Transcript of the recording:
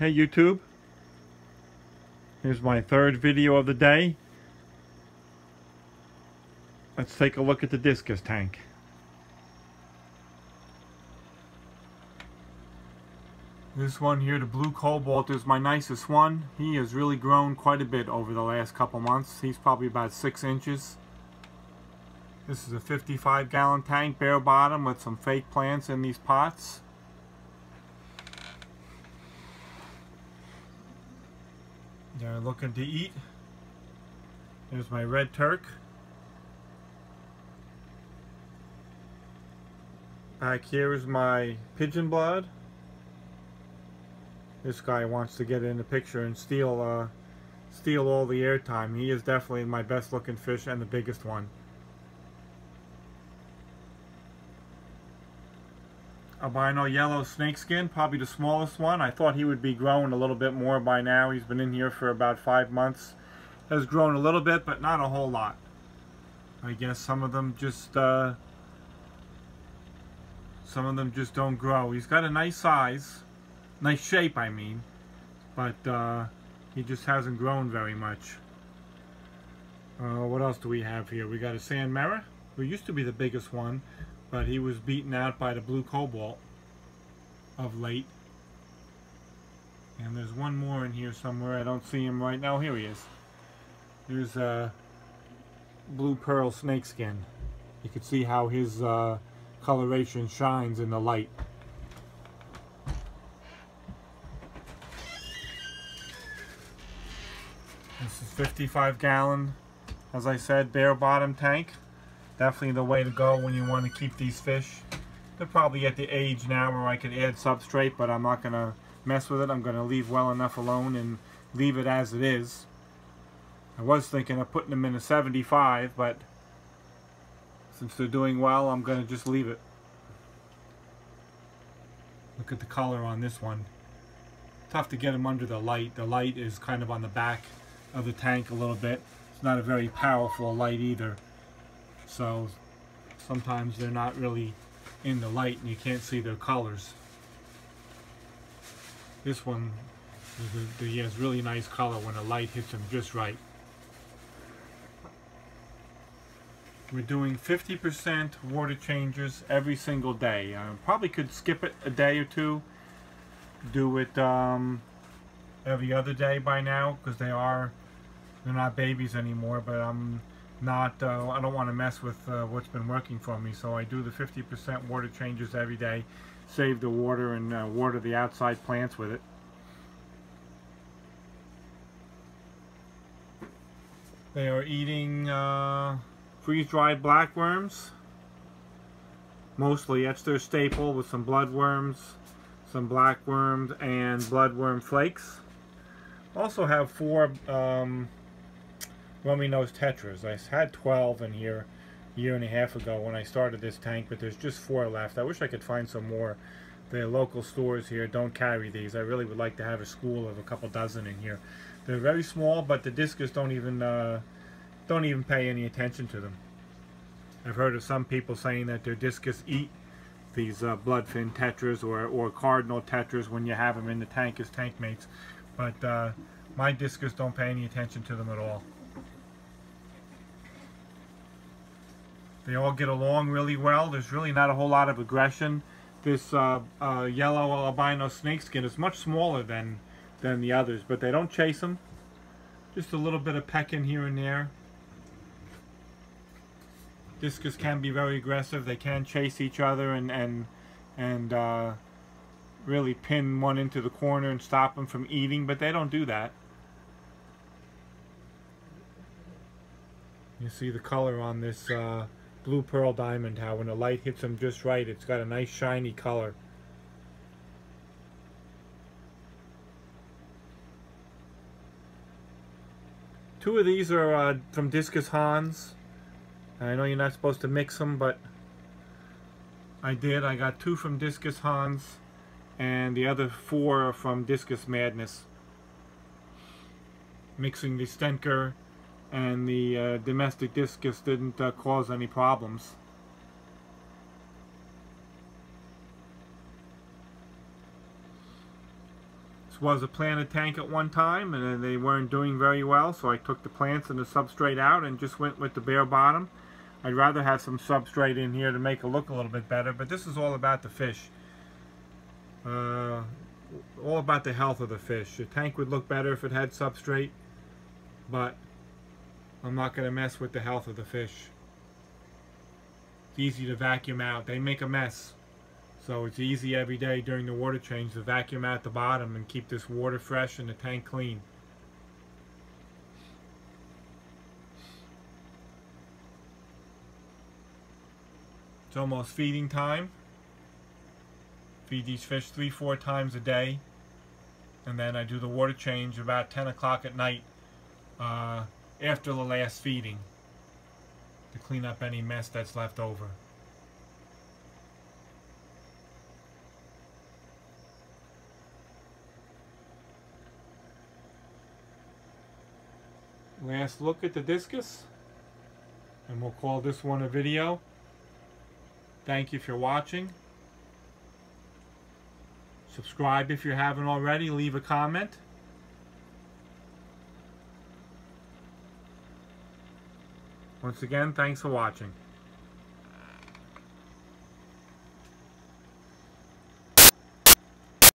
Hey YouTube, here's my third video of the day. Let's take a look at the Discus tank. This one here, the blue Cobalt, is my nicest one. He has really grown quite a bit over the last couple months. He's probably about 6 inches. This is a 55-gallon tank, bare bottom, with some fake plants in these pots. They're looking to eat. Here's my red Turk. Back here is my pigeon blood. This guy wants to get in the picture and steal all the airtime. He is definitely my best looking fish and the biggest one. Albino yellow snakeskin, probably the smallest one. I thought he would be growing a little bit more by now. He's been in here for about 5 months. Has grown a little bit, but not a whole lot. I guess some of them just don't grow. He's got a nice size, nice shape I mean, but he just hasn't grown very much. What else do we have here? We got a sand mirror, who used to be the biggest one, but he was beaten out by the blue Cobalt of late. And there's one more in here somewhere. I don't see him right now. Here he is. Here's a blue pearl snakeskin. You can see how his coloration shines in the light. This is 55-gallon, as I said, bare bottom tank. Definitely the way to go when you want to keep these fish. They're probably at the age now where I could add substrate, but I'm not going to mess with it. I'm going to leave well enough alone and leave it as it is. I was thinking of putting them in a 75, but since they're doing well, I'm going to just leave it. Look at the color on this one. Tough to get them under the light. The light is kind of on the back of the tank a little bit. It's not a very powerful light either. So sometimes they're not really in the light and you can't see their colors. This one he has really nice color when the light hits him just right. We're doing 50% water changes every single day. Probably could skip it a day or two. Do it every other day by now, because they're not babies anymore. But I'm not. I don't want to mess with what's been working for me. So I do the 50% water changes every day. Save the water and water the outside plants with it. They are eating freeze-dried blackworms. Mostly, that's their staple, with some bloodworms, some blackworms, and bloodworm flakes. Also have 4 rummy-nosed tetras. I had 12 in here a year and a half ago when I started this tank, but there's just 4 left. I wish I could find some more. The local stores here don't carry these. I really would like to have a school of a couple dozen in here. They're very small, but the Discus don't even pay any attention to them. I've heard of some people saying that their Discus eat these bloodfin tetras or cardinal tetras when you have them in the tank as tank mates, but my Discus don't pay any attention to them at all. They all get along really well. There's really not a whole lot of aggression. This yellow albino snakeskin is much smaller than the others, but they don't chase them. Just a little bit of pecking here and there. Discus can be very aggressive. They can chase each other and really pin one into the corner and stop them from eating, but they don't do that. You see the color on this blue pearl diamond, how when the light hits them just right, it's got a nice shiny color. Two of these are from Discus Hans. I know you're not supposed to mix them, but I did. I got 2 from Discus Hans, and the other 4 are from Discus Madness. Mixing the Stenker and the domestic Discus didn't cause any problems. This was a planted tank at one time, and they weren't doing very well, so I took the plants and the substrate out and just went with the bare bottom. I'd rather have some substrate in here to make it look a little bit better, but this is all about the fish. All about the health of the fish. The tank would look better if it had substrate, but I'm not going to mess with the health of the fish. It's easy to vacuum out. They make a mess. So it's easy every day during the water change to vacuum out the bottom and keep this water fresh and the tank clean. It's almost feeding time. Feed these fish 3-4 times a day. And then I do the water change about 10 o'clock at night after the last feeding to clean up any mess that's left over. Last look at the discus, and we'll call this one a video. Thank you for watching. Subscribe if you haven't already. Leave a comment. Once again, thanks for watching.